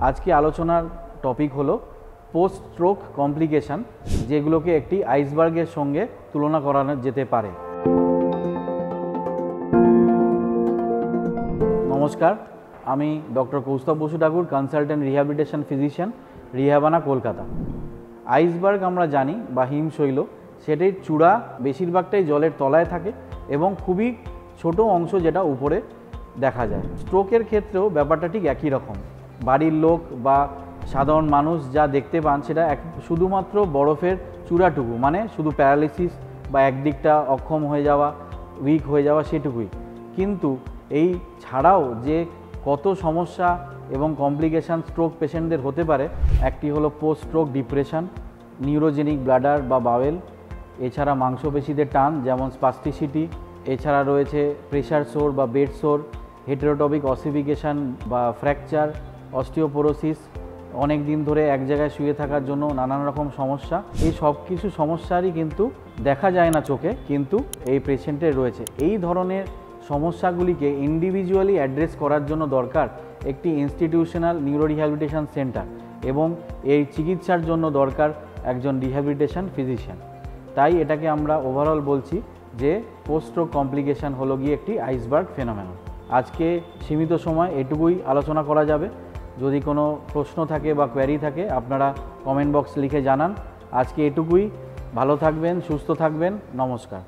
আজকে আলোচনার টপিক হলো পোস্ট স্ট্রোক কমপ্লিকেশন, যেগুলোকে একটি আইসবার্গের সঙ্গে তুলনা করা যেতে পারে। নমস্কার, আমি doctor Koustav Basu Thakur, consultant rehabilitation physician, রিহাবানা, কলকাতা। আইসবার্গ আমরা জানি বা হিমশৈল, সেটির চূড়া বেশিরভাগটাই জলের তলায় থাকে এবং খুবই ছোট অংশ যেটা উপরে দেখা যায়। স্ট্রোকের ক্ষেত্রেও ব্যাপারটা ঠিক একই রকম। বাড়ির লোক বা সাধারণ মানুষ যা দেখতে পান সেটা শুধুমাত্র বরফের চূড়াটুকু, মানে শুধু প্যারালিসিস বা একদিকটা অক্ষম হয়ে যাওয়া, উইক হয়ে যাওয়া, সেটুকুই। কিন্তু এই ছাড়াও যে কত সমস্যা এবং কমপ্লিকেশান স্ট্রোক পেশেন্টদের হতে পারে, একটি হলো post stroke depression, neurogenic bladder বা বাওয়েল, এছাড়া মাংসপেশিদের টান যেমন স্পাস্টিসিটি, এছাড়া রয়েছে প্রেশার সোর বা বেড সোর, হেটেরোটপিক অসিফিকেশান বা ফ্র্যাকচার, অস্টিওপোরোসিস, অনেক দিন ধরে এক জায়গায় শুয়ে থাকার জন্য নানান রকম সমস্যা। এই সব কিছু সমস্যারই কিন্তু দেখা যায় না চোখে, কিন্তু এই পেশেন্টের রয়েছে। এই ধরনের সমস্যাগুলিকে ইন্ডিভিজুয়ালি অ্যাড্রেস করার জন্য দরকার একটি ইনস্টিটিউশনাল নিউরো রিহ্যাবিলিটেশন সেন্টার, এবং এই চিকিৎসার জন্য দরকার একজন রিহ্যাবিলিটেশন ফিজিশিয়ান। তাই এটাকে আমরা ওভারঅল বলছি যে পোস্ট স্ট্রোক কমপ্লিকেশান হলো গিয়ে একটি আইসবার্গ ফেনোমেনন। আজকে সীমিত সময় এটুকুই আলোচনা করা যাবে। যদি কোনো প্রশ্ন থাকে বা কোয়ারি থাকে, আপনারা কমেন্ট বক্স লিখে জানান। আজকে এটুকুই। ভালো থাকবেন, সুস্থ থাকবেন। নমস্কার।